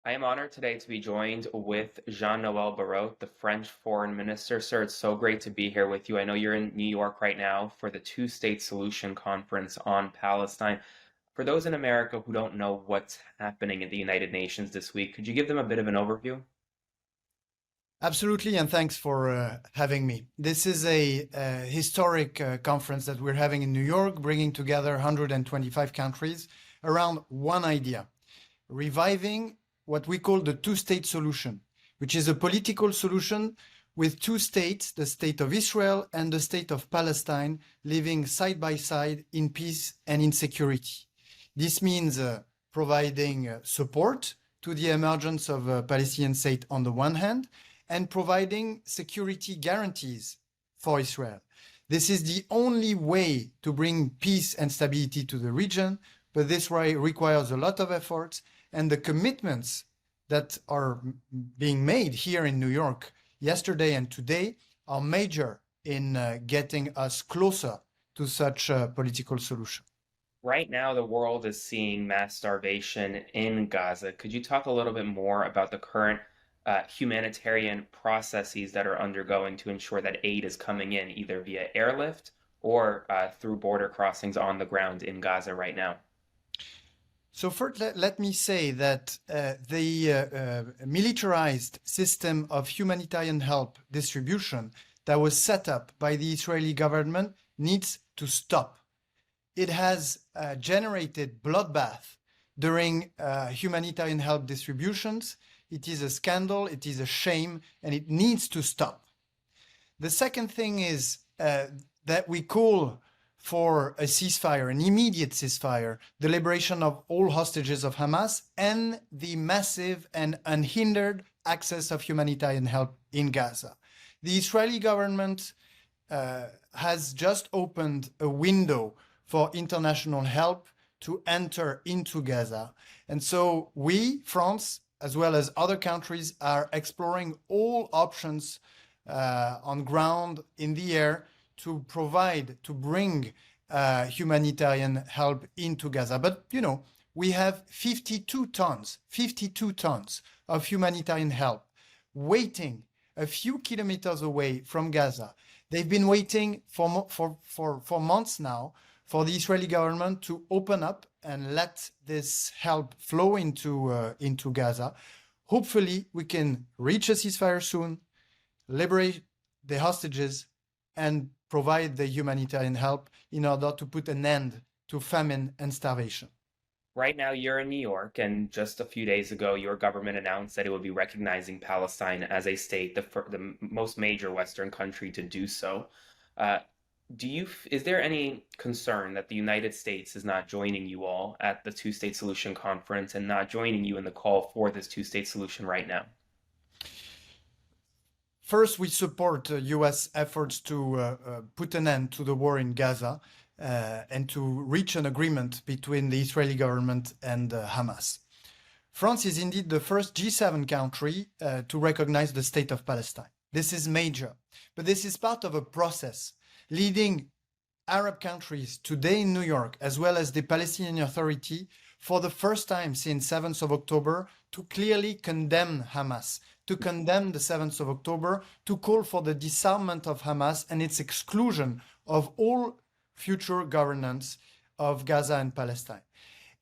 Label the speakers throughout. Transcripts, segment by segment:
Speaker 1: I am honored today to be joined with Jean-Noël Barrot, the French foreign minister. Sir, it's so great to be here with you. I know you're in New York right now for the Two-State Solution Conference on Palestine. For those in America who don't know what's happening at the United Nations this week, could you give them a bit of an overview?
Speaker 2: Absolutely, and thanks for having me. This is a historic conference that we're having in New York, bringing together 125 countries around one idea, reviving what we call the two-state solution, which is a political solution with two states, the state of Israel and the state of Palestine, living side by side in peace and in security. This means providing support to the emergence of a Palestinian state on the one hand, and providing security guarantees for Israel. This is the only way to bring peace and stability to the region, but this requires a lot of efforts, and the commitments that are being made here in New York yesterday and today are major in getting us closer to such a political solution.
Speaker 1: Right now, the world is seeing mass starvation in Gaza. Could you talk a little bit more about the current humanitarian processes that are undergoing to ensure that aid is coming in either via airlift or through border crossings on the ground in Gaza right now?
Speaker 2: So first, let me say that the militarized system of humanitarian help distribution that was set up by the Israeli government needs to stop. It has generated bloodbath during humanitarian help distributions. It is a scandal, it is a shame, and it needs to stop. The second thing is that we call for a ceasefire, an immediate ceasefire, the liberation of all hostages of Hamas, and the massive and unhindered access of humanitarian help in Gaza. The Israeli government has just opened a window for international help to enter into Gaza. And so we, France, as well as other countries, are exploring all options on ground, in the air, to provide, to bring humanitarian help into Gaza. But, you know, we have 52 tons of humanitarian help waiting a few kilometers away from Gaza. They've been waiting for months now for the Israeli government to open up and let this help flow into Gaza. Hopefully, we can reach a ceasefire soon, liberate the hostages, and provide the humanitarian help in order to put an end to famine and starvation.
Speaker 1: Right now, you're in New York, and just a few days ago, your government announced that it would be recognizing Palestine as a state, the most major Western country to do so. Uh, is there any concern that the United States is not joining you all at the Two-State Solution Conference and not joining you in the call for this two-state solution right now?
Speaker 2: First, we support U.S. efforts to put an end to the war in Gaza and to reach an agreement between the Israeli government and Hamas. France is indeed the first G7 country to recognize the state of Palestine. This is major, but this is part of a process leading Arab countries today in New York, as well as the Palestinian Authority, for the first time since 7th of October, to clearly condemn Hamas, to condemn the 7th of October, to call for the disarmament of Hamas and its exclusion of all future governance of Gaza and Palestine.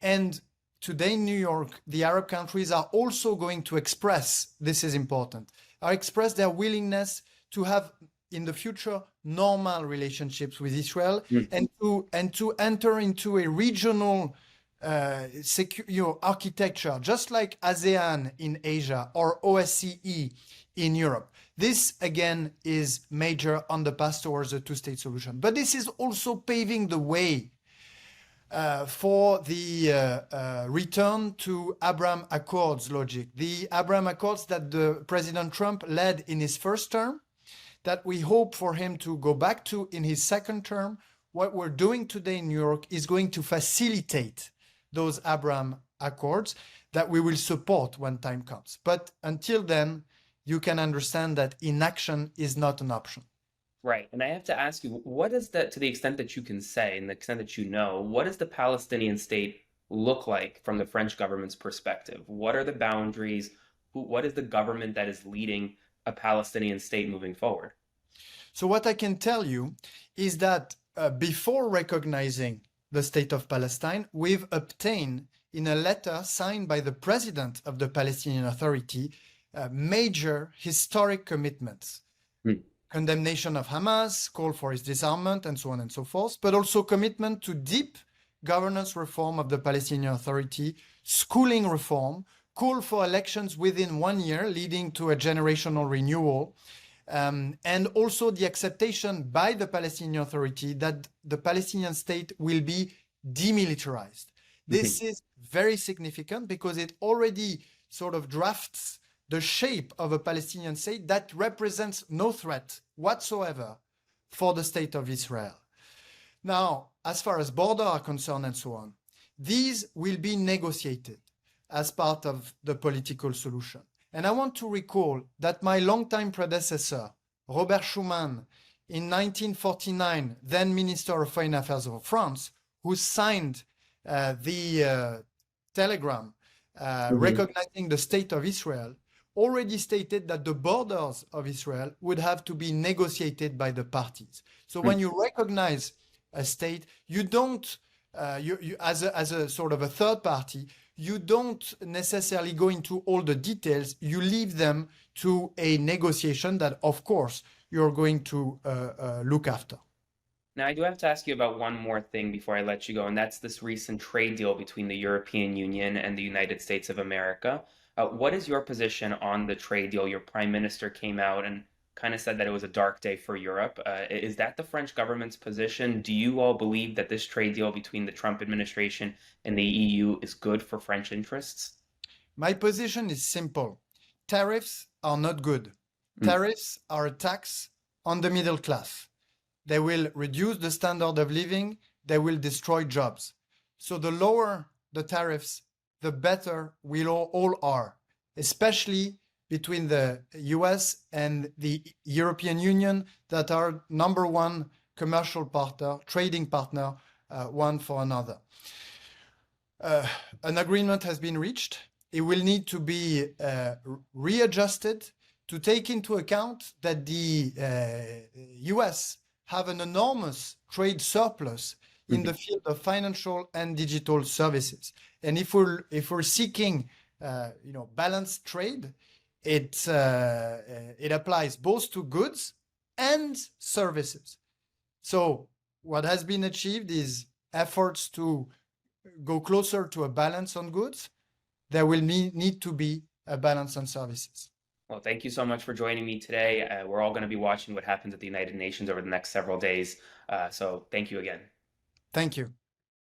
Speaker 2: And today in New York, the Arab countries are also going to express, this is important, express their willingness to have in the future normal relationships with Israel and to enter into a regional architecture, just like ASEAN in Asia or OSCE in Europe. This, again, is major on the path towards a two-state solution. But this is also paving the way for the return to Abraham Accords logic. The Abraham Accords that the President Trump led in his first term, that we hope for him to go back to in his second term. What we're doing today in New York is going to facilitate those Abraham Accords that we will support when time comes. But until then, you can understand that inaction is not an option.
Speaker 1: Right. And I have to ask you, what is that, to the extent that you can say and the extent that you know, what does the Palestinian state look like from the French government's perspective? What are the boundaries? What is the government that is leading a Palestinian state moving forward?
Speaker 2: So what I can tell you is that before recognizing the state of Palestine, we've obtained in a letter signed by the president of the Palestinian Authority major historic commitments. Condemnation of Hamas, call for its disarmament, and so on and so forth, but also commitment to deep governance reform of the Palestinian Authority, schooling reform, call for elections within 1 year, leading to a generational renewal, and also the acceptation by the Palestinian Authority that the Palestinian state will be demilitarized. This is very significant because it already sort of drafts the shape of a Palestinian state that represents no threat whatsoever for the state of Israel. Now, as far as borders are concerned and so on, these will be negotiated as part of the political solution. And I want to recall that my longtime predecessor, Robert Schuman, in 1949, then Minister of Foreign Affairs of France, who signed the telegram recognizing the state of Israel, already stated that the borders of Israel would have to be negotiated by the parties. So when you recognize a state, you don't, as a sort of a third party, you don't necessarily go into all the details. You leave them to a negotiation that, of course, you're going to look after.
Speaker 1: Now, I do have to ask you about one more thing before I let you go, and that's this recent trade deal between the European Union and the United States of America. What is your position on the trade deal? Your prime minister came out and kind of said that it was a dark day for Europe. Is that the French government's position? Do you all believe that this trade deal between the Trump administration and the EU is good for French interests?
Speaker 2: My position is simple. Tariffs are not good. Tariffs are a tax on the middle class. They will reduce the standard of living. They will destroy jobs. So the lower the tariffs, the better we all are, especially between the US and the European Union that are number one commercial partner, trading partner, one for another. An agreement has been reached. It will need to be readjusted to take into account that the US have an enormous trade surplus in the field of financial and digital services. And if we're seeking balanced trade, it applies both to goods and services. So what has been achieved is efforts to go closer to a balance on goods. There will need to be a balance on services.
Speaker 1: Well, thank you so much for joining me today. We're all going to be watching what happens at the United Nations over the next several days. So thank you again.
Speaker 2: Thank you.